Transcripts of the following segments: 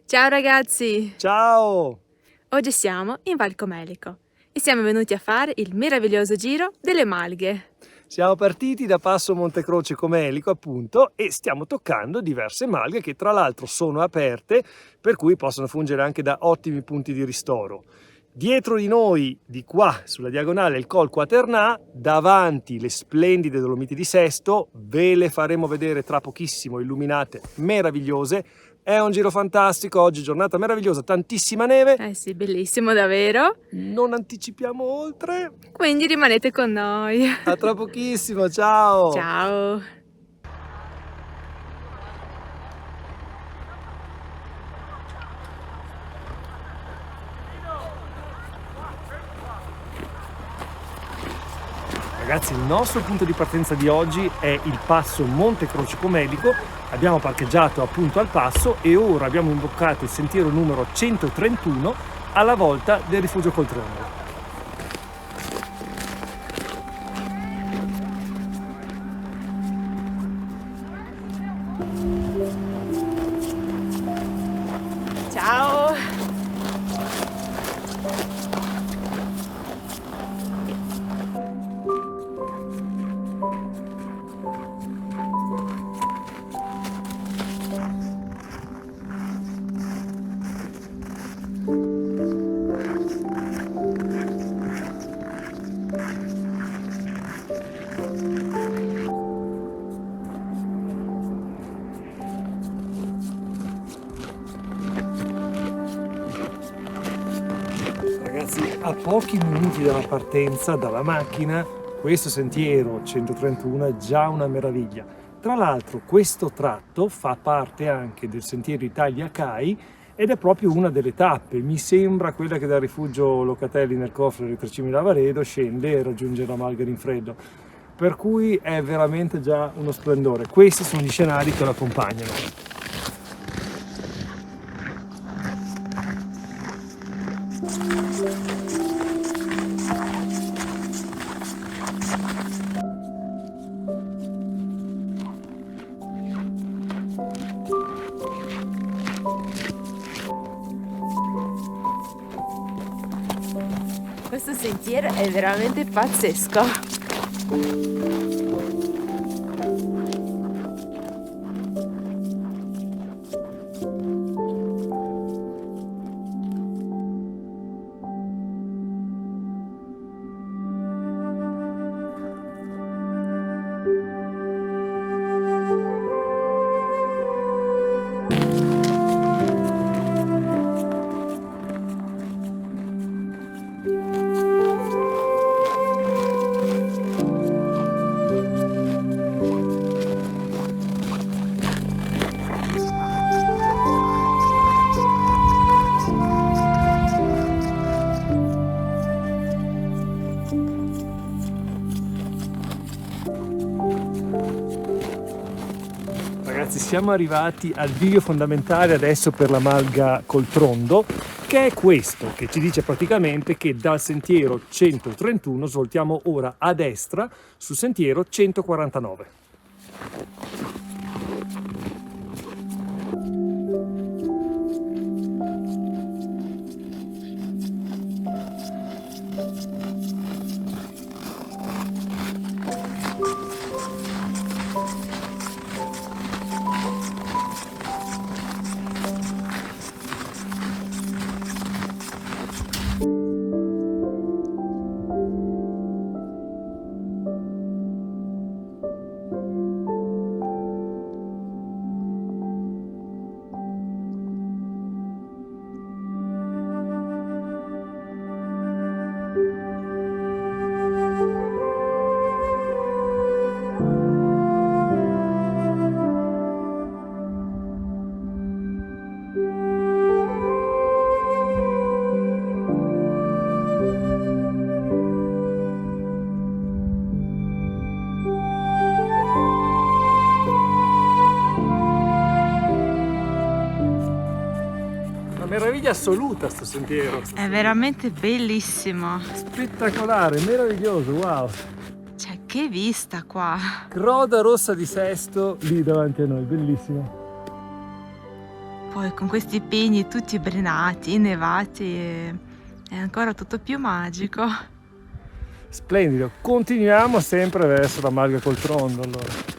Ciao ragazzi! Ciao! Oggi siamo in Val Comelico e siamo venuti a fare il meraviglioso giro delle malghe. Siamo partiti da Passo Montecroce Comelico, appunto, e stiamo toccando diverse malghe che tra l'altro sono aperte, per cui possono fungere anche da ottimi punti di ristoro. Dietro di noi, di qua, sulla diagonale, il Col Quaternà, davanti le splendide Dolomiti di Sesto, ve le faremo vedere tra pochissimo, illuminate, meravigliose. È un giro fantastico, oggi giornata meravigliosa, tantissima neve. Eh sì, bellissimo davvero. Non anticipiamo oltre. Quindi rimanete con noi. A tra pochissimo, ciao! Ciao! Ragazzi, il nostro punto di partenza di oggi è il passo Montecroce Comelico. Abbiamo parcheggiato appunto al passo e ora abbiamo imboccato il sentiero numero 131 alla volta del rifugio Coltrondo. Ciao! Ragazzi, a pochi minuti dalla partenza dalla macchina, questo sentiero 131 è già una meraviglia. Tra l'altro questo tratto fa parte anche del sentiero Italia-CAI ed è proprio una delle tappe, mi sembra quella che dal rifugio Locatelli nel Cofre di Trecimi Lavaredo scende e raggiunge la Malga d'Infreddo, per cui è veramente già uno splendore. Questi sono gli scenari che lo accompagnano. Questo sentiero è veramente pazzesco. Ragazzi, siamo arrivati al bivio fondamentale adesso per la Malga Coltrondo, che è questo, che ci dice praticamente che dal sentiero 131 svoltiamo ora a destra sul sentiero 149. Meraviglia assoluta sto sentiero. È veramente bellissimo. Spettacolare, meraviglioso, wow. Cioè, che vista qua. Croda Rossa di Sesto lì davanti a noi, bellissimo. Poi con questi pini tutti brenati, innevati, è ancora tutto più magico. Splendido, continuiamo sempre verso la Malga col Trondo allora.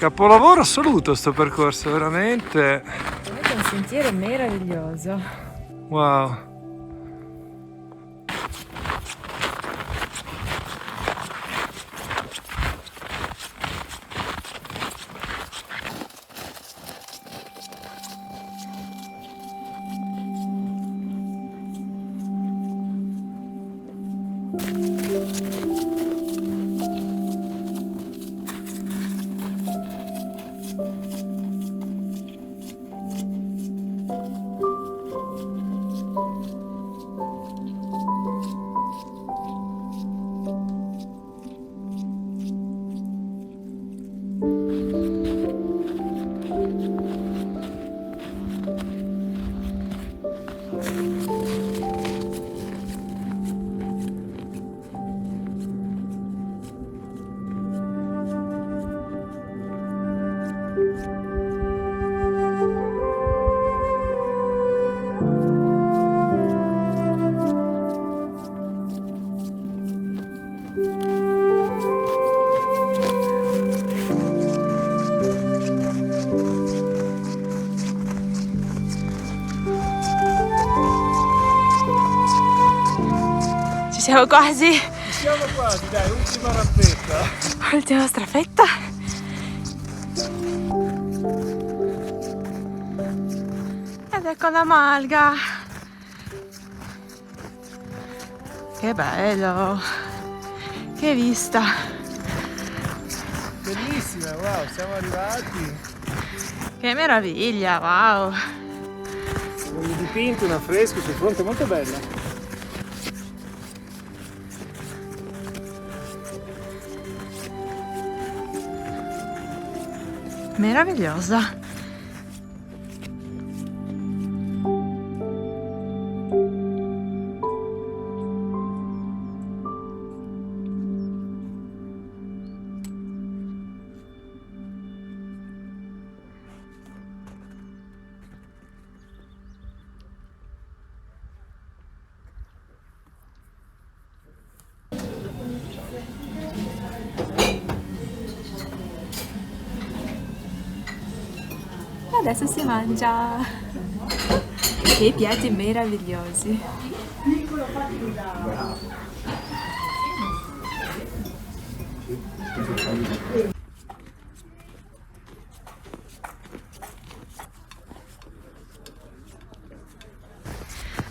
Capolavoro assoluto sto percorso, veramente. È un sentiero meraviglioso. Wow. Siamo quasi. Siamo quasi, dai, ultima rampetta. Ultima strafetta. Ed ecco la Malga. Che bello. Che vista. Bellissima, wow, siamo arrivati. Che meraviglia, wow. Un dipinto, un affresco sul fronte molto bella. Meravigliosa. Adesso si mangia. Che piatti meravigliosi.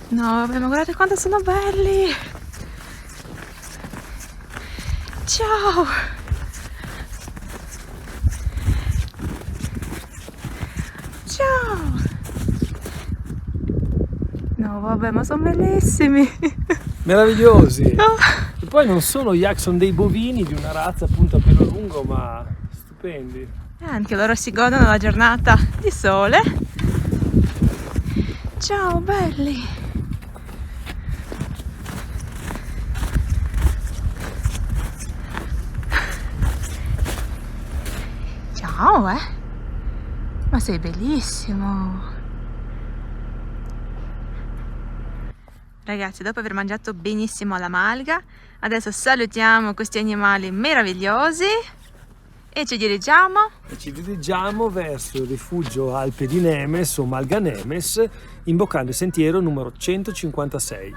No, vabbè, ma guardate quanto sono belli! Ciao! Ciao! No, vabbè, ma sono bellissimi! Meravigliosi! Oh. E poi non sono yak, sono dei bovini di una razza appunto a pelo lungo, ma stupendi. Anche loro si godono la giornata di sole. Ciao, belli! Ciao, ma sei bellissimo! Ragazzi, dopo aver mangiato benissimo la malga, adesso salutiamo questi animali meravigliosi e ci dirigiamo E ci dirigiamo verso il rifugio Alpe di Nemes o Malga Nemes, imboccando il sentiero numero 156.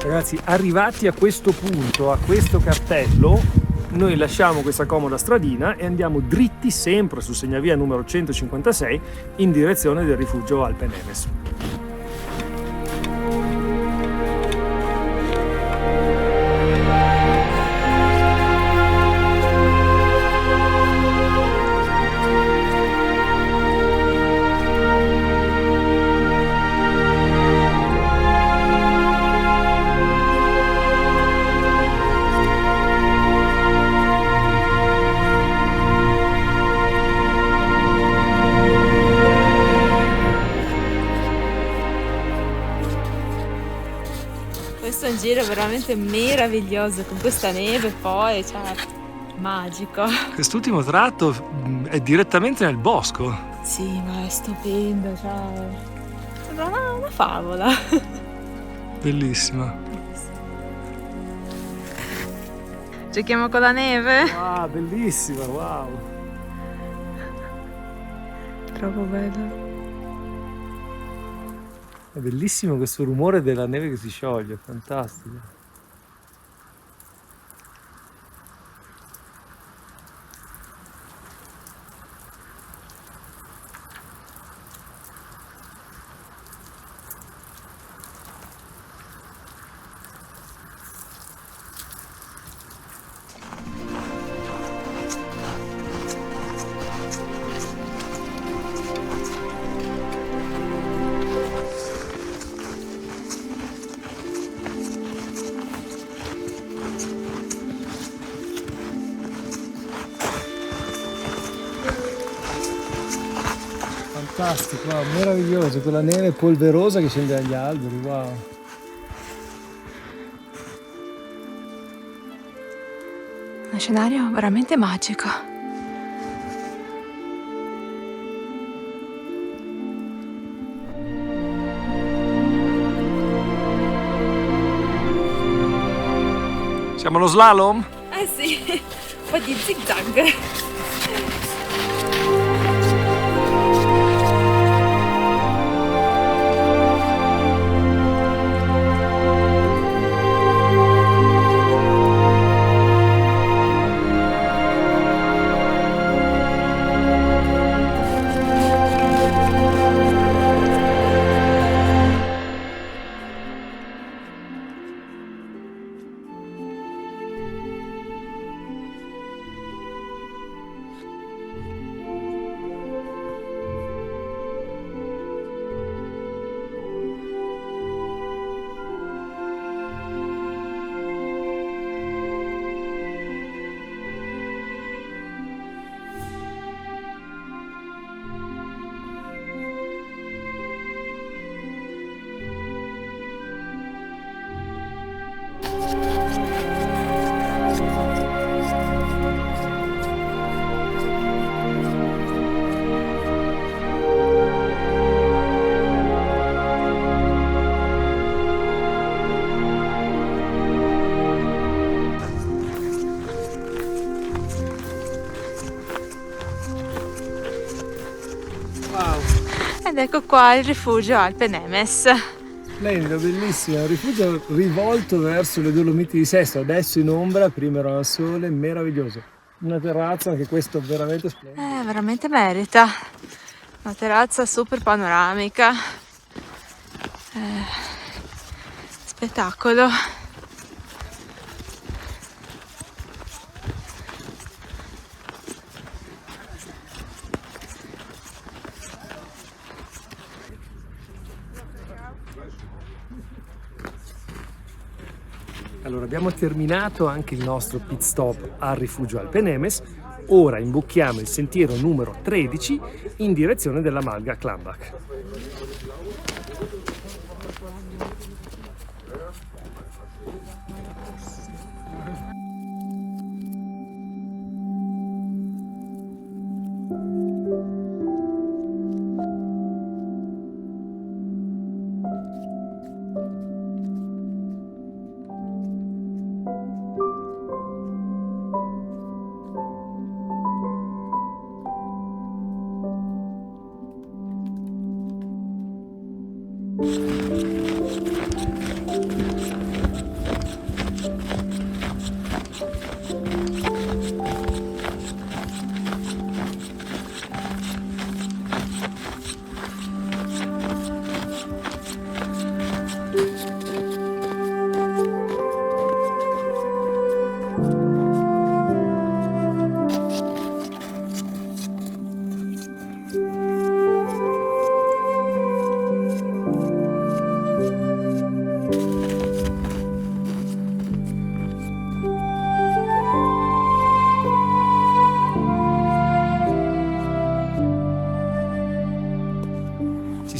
Ragazzi, arrivati a questo punto, a questo cartello, noi lasciamo questa comoda stradina e andiamo dritti sempre su segnavia numero 156 in direzione del rifugio Alpe Nemes. Questo è un giro veramente meraviglioso con questa neve poi, cioè, magico. Quest'ultimo tratto è direttamente nel bosco. Sì, ma è stupendo, cioè, sembra una favola. Bellissima. Giochiamo con la neve? Ah, bellissima, wow. Troppo bello. È bellissimo questo rumore della neve che si scioglie, fantastico. fantastico, wow, meraviglioso, quella neve polverosa che scende dagli alberi, wow. Uno scenario veramente magico. Siamo allo slalom? Eh sì, un po' di zig-zag. Wow, Ed ecco qua il rifugio Alpe Nemes. splendido, bellissimo, un rifugio rivolto verso le Dolomiti di Sesto, adesso in ombra, prima era al sole, meraviglioso. Una terrazza, anche questo veramente splendido. Veramente merita. Una terrazza super panoramica. Spettacolo. Allora, abbiamo terminato anche il nostro pit stop al rifugio Alpe Nemes, ora imbocchiamo il sentiero numero 13 in direzione della Malga Klambach.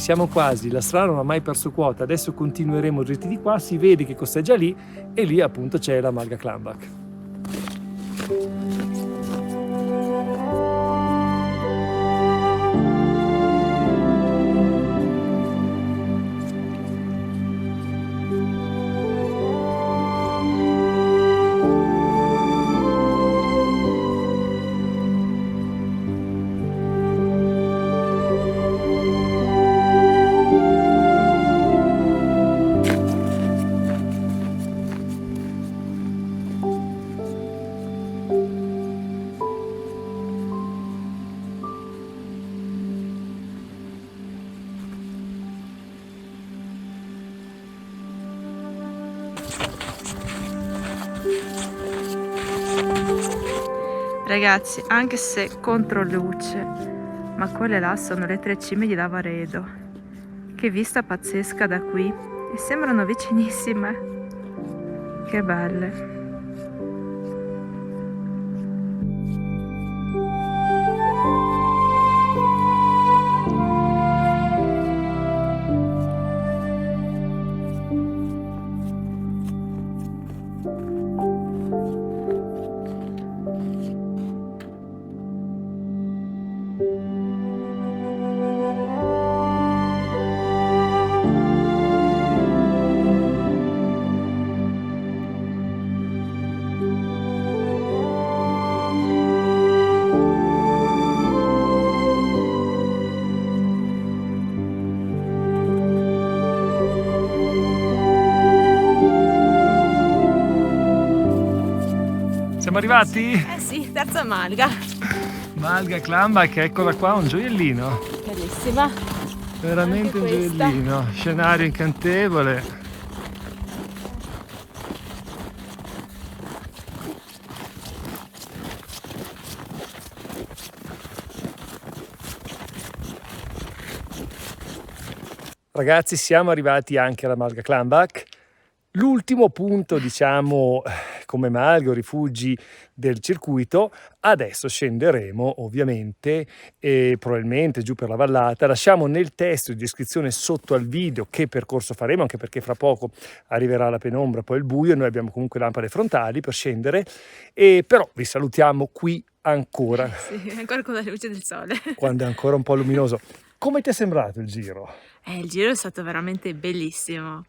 Siamo quasi, la strada non ha mai perso quota, adesso continueremo dritti di qua, si vede che costeggia lì e lì appunto c'è la Malga Klambach. Ragazzi, anche se contro luce, ma quelle là sono le 3 cime di Lavaredo. Che vista pazzesca da qui, e sembrano vicinissime. Che belle. siamo arrivati? Eh sì, terza malga. Malga Clambach, eccola qua, un gioiellino. Bellissima. Veramente un Anche questa. gioiellino. Scenario incantevole. Ragazzi, siamo arrivati anche alla Malga Clambach. L'ultimo punto, diciamo, come malga o rifugi del circuito. Adesso scenderemo ovviamente e probabilmente giù per la vallata. Lasciamo nel testo di descrizione sotto al video che percorso faremo, anche perché fra poco arriverà la penombra, poi il buio. Noi abbiamo comunque lampade frontali per scendere, e però vi salutiamo qui ancora, Sì, ancora con la luce del sole. quando è ancora un po' luminoso. Come ti è sembrato il giro? Il giro è stato veramente bellissimo.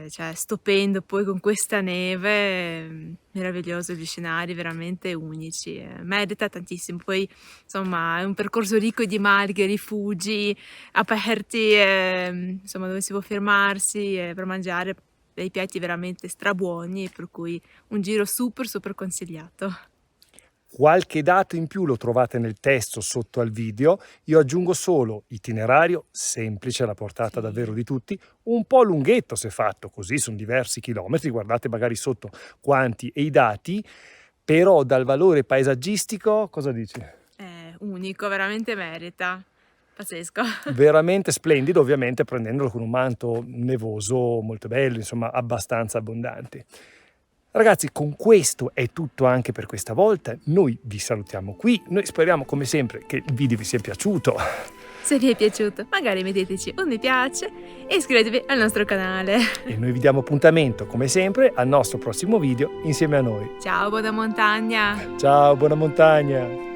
Cioè stupendo, poi con questa neve, meraviglioso, gli scenari veramente unici, merita tantissimo. Poi insomma è un percorso ricco di malghe, rifugi aperti, insomma dove si può fermarsi per mangiare dei piatti veramente strabuoni, per cui un giro super consigliato. Qualche dato in più lo trovate nel testo sotto al video. Io aggiungo solo itinerario semplice, alla portata davvero di tutti, un po' lunghetto se fatto, così sono diversi chilometri, guardate magari sotto quanti e i dati, però dal valore paesaggistico, cosa dici? È unico, veramente merita, pazzesco. Veramente splendido, ovviamente prendendolo con un manto nevoso molto bello, insomma abbastanza abbondante. Ragazzi, con questo è tutto anche per questa volta. Noi vi salutiamo qui. Noi speriamo come sempre che il video vi sia piaciuto. Se vi è piaciuto, magari metteteci un mi piace e iscrivetevi al nostro canale. E noi vi diamo appuntamento come sempre al nostro prossimo video insieme a noi. Ciao, buona montagna! Ciao, buona montagna!